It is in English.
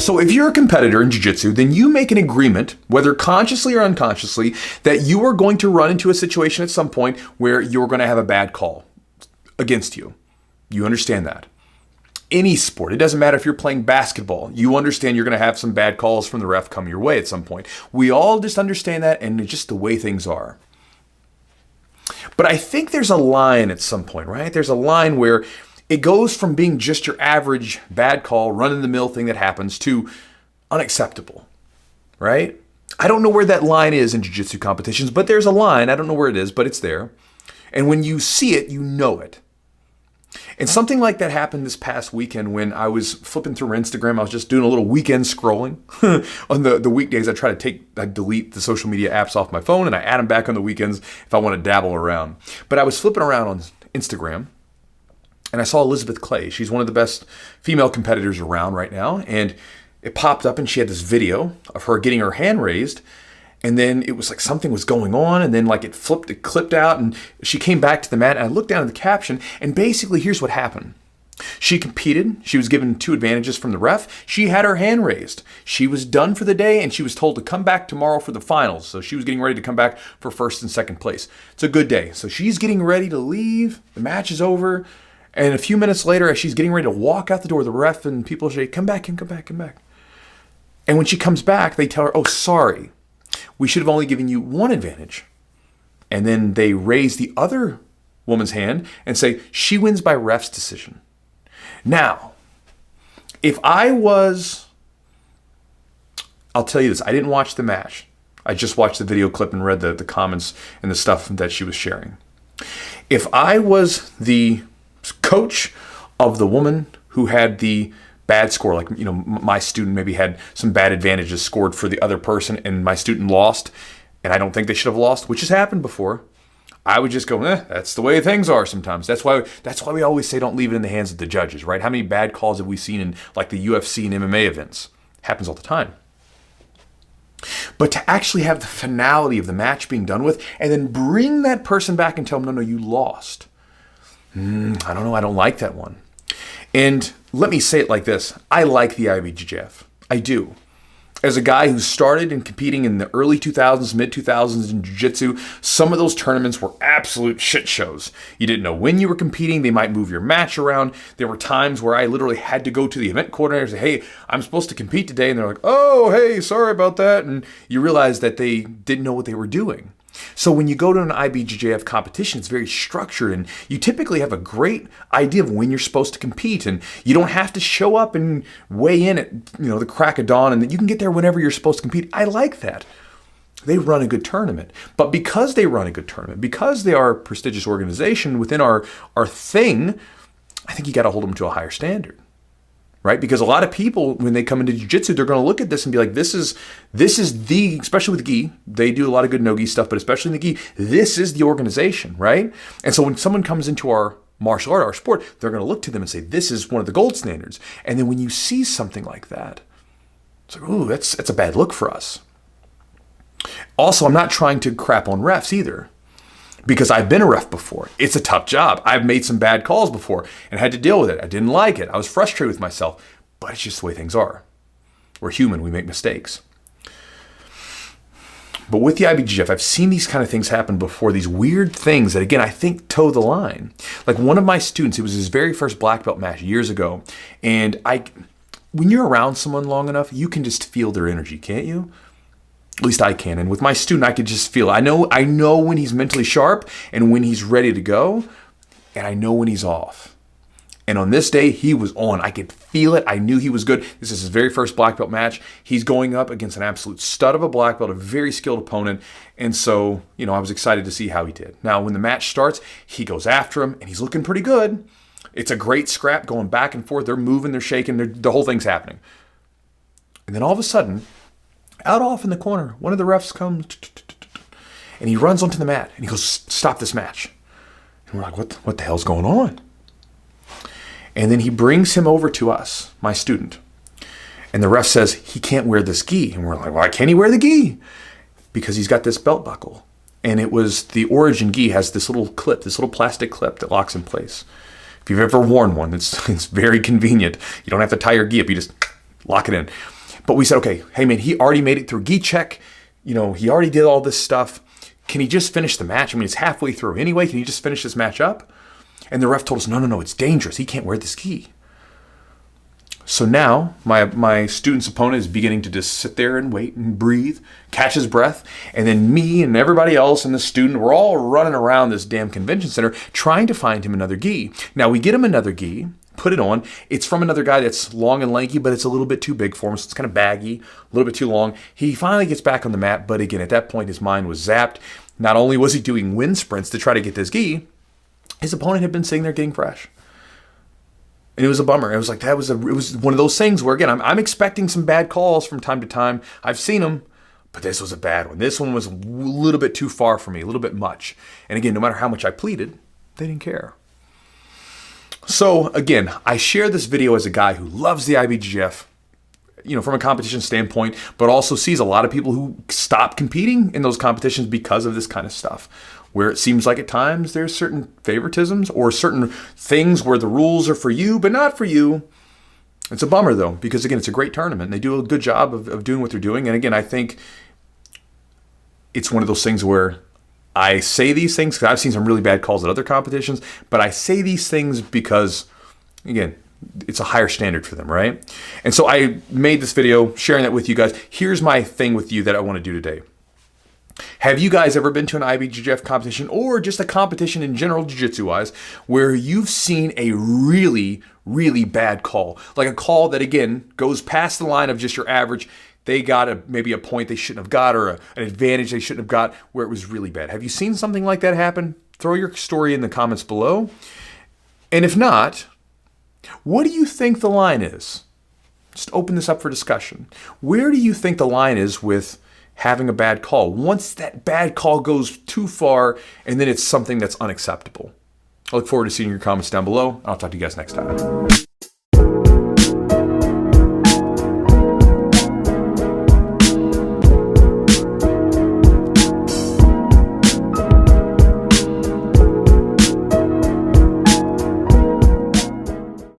So if you're a competitor in jiu-jitsu, then you make an agreement, whether consciously or unconsciously, that you are going to run into a situation at some point where you're going to have a bad call against you. You understand that. Any sport, it doesn't matter if you're playing basketball, you understand you're going to have some bad calls from the ref come your way at some point. We all just understand that, and it's just the way things are. But I think there's a line at some point, right? There's a line where it goes from being just your average bad call, run-of-the-mill thing that happens to unacceptable, right? I don't know where that line is in jiu-jitsu competitions, but there's a line. I don't know where it is, but it's there. And when you see it, you know it. And something like that happened this past weekend when I was flipping through Instagram. I was just doing a little weekend scrolling. On the weekdays, I delete the social media apps off my phone and I add them back on the weekends if I want to dabble around. But I was flipping around on Instagram and I saw Elisabeth Clay. She's one of the best female competitors around right now. And it popped up and she had this video of her getting her hand raised. And then it was like something was going on, and then like it clipped out, and she came back to the mat, and I looked down at the caption, and basically here's what happened. She competed. She was given 2 advantages from the ref. She had her hand raised. She was done for the day, and she was told to come back tomorrow for the finals. So she was getting ready to come back for 1st and 2nd place. It's a good day. So she's getting ready to leave. The match is over. And a few minutes later, as she's getting ready to walk out the door, the ref and people say, come back. And when she comes back, they tell her, oh, sorry. We should have only given you 1 advantage. And then they raise the other woman's hand and say, she wins by ref's decision. Now, if I'll tell you this, I didn't watch the match. I just watched the video clip and read the comments and the stuff that she was sharing. If I was the coach of the woman who had the bad score, like, my student maybe had some bad advantages scored for the other person and my student lost, and I don't think they should have lost, which has happened before, I would just go, that's the way things are sometimes. That's why we always say don't leave it in the hands of the judges, right? How many bad calls have we seen in like the UFC and MMA events? It happens all the time. But to actually have the finality of the match being done with and then bring that person back and tell them, no, you lost. I don't know. I don't like that one. And let me say it like this. I like the IBJJF. I do. As a guy who started in competing in the early 2000s, mid 2000s in jiu-jitsu, some of those tournaments were absolute shit shows. You didn't know when you were competing. They might move your match around. There were times where I literally had to go to the event coordinator and say, hey, I'm supposed to compete today. And they're like, oh, hey, sorry about that. And you realize that they didn't know what they were doing. So when you go to an IBJJF competition, it's very structured and you typically have a great idea of when you're supposed to compete, and you don't have to show up and weigh in at the crack of dawn, and then you can get there whenever you're supposed to compete. I like that. They run a good tournament. But because they run a good tournament, because they are a prestigious organization within our thing, I think you got to hold them to a higher standard. Right? Because a lot of people, when they come into jiu-jitsu, they're going to look at this and be like, this is the, especially with gi, they do a lot of good no-gi stuff, but especially in the gi, this is the organization, right? And so when someone comes into our martial art, our sport, they're going to look to them and say, this is one of the gold standards. And then when you see something like that, it's like, ooh, that's a bad look for us. Also, I'm not trying to crap on refs either, because I've been a ref before. It's a tough job. I've made some bad calls before and had to deal with it. I didn't like it. I was frustrated with myself, but it's just the way things are. We're human. We make mistakes. But with the IBJJF, I've seen these kind of things happen before, these weird things that, again, I think toe the line. Like one of my students, it was his very first black belt match years ago, and when you're around someone long enough, you can just feel their energy, can't you? At least I can. And with my student, I could just feel it. I know when he's mentally sharp and when he's ready to go, and I know when he's off. And on this day, he was on. I could feel it. I knew he was good. This is his very first black belt match. He's going up against an absolute stud of a black belt, a very skilled opponent. And so, I was excited to see how he did. Now, when the match starts, he goes after him, and he's looking pretty good. It's a great scrap going back and forth. They're moving, they're shaking, the whole thing's happening. And then all of a sudden, out off in the corner, one of the refs comes and he runs onto the mat and he goes, stop this match. And we're like, what the hell's going on? And then he brings him over to us, my student. And the ref says, he can't wear this gi. And we're like, why can't he wear the gi? Because he's got this belt buckle. And it was the Origin gi has this little clip, this little plastic clip that locks in place. If you've ever worn one, it's very convenient. You don't have to tie your gi up, you just lock it in. But we said, okay, hey man, he already made it through gi check. You know, he already did all this stuff. Can he just finish the match? I mean, it's halfway through anyway. Can he just finish this match up? And the ref told us, no, it's dangerous. He can't wear this gi. So now my student's opponent is beginning to just sit there and wait and breathe, catch his breath. And then me and everybody else and the student, we're all running around this damn convention center trying to find him another gi. Now we get him another gi, put it on. It's from another guy that's long and lanky, but it's a little bit too big for him. So it's kind of baggy, a little bit too long. He finally gets back on the mat. But again, at that point, his mind was zapped. Not only was he doing wind sprints to try to get this gi, his opponent had been sitting there getting fresh. And it was a bummer. It was like, it was one of those things where, again, I'm expecting some bad calls from time to time. I've seen them, but this was a bad one. This one was a little bit too far for me, a little bit much. And again, no matter how much I pleaded, they didn't care. So again, I share this video as a guy who loves the IBJJF, you know, from a competition standpoint, but also sees a lot of people who stop competing in those competitions because of this kind of stuff, where it seems like at times there's certain favoritisms or certain things where the rules are for you, but not for you. It's a bummer though, because again, it's a great tournament. And they do a good job of doing what they're doing. And again, I think it's one of those things where I say these things because I've seen some really bad calls at other competitions, but I say these things because, again, it's a higher standard for them, right? And so I made this video sharing that with you guys. Here's my thing with you that I want to do today. Have you guys ever been to an IBJJF competition or just a competition in general, jiu-jitsu wise, where you've seen a really, really bad call? Like a call that, again, goes past the line of just your average. They got maybe a point they shouldn't have got or an advantage they shouldn't have got where it was really bad. Have you seen something like that happen? Throw your story in the comments below. And if not, what do you think the line is? Just open this up for discussion. Where do you think the line is with having a bad call? Once that bad call goes too far and then it's something that's unacceptable. I look forward to seeing your comments down below. I'll talk to you guys next time.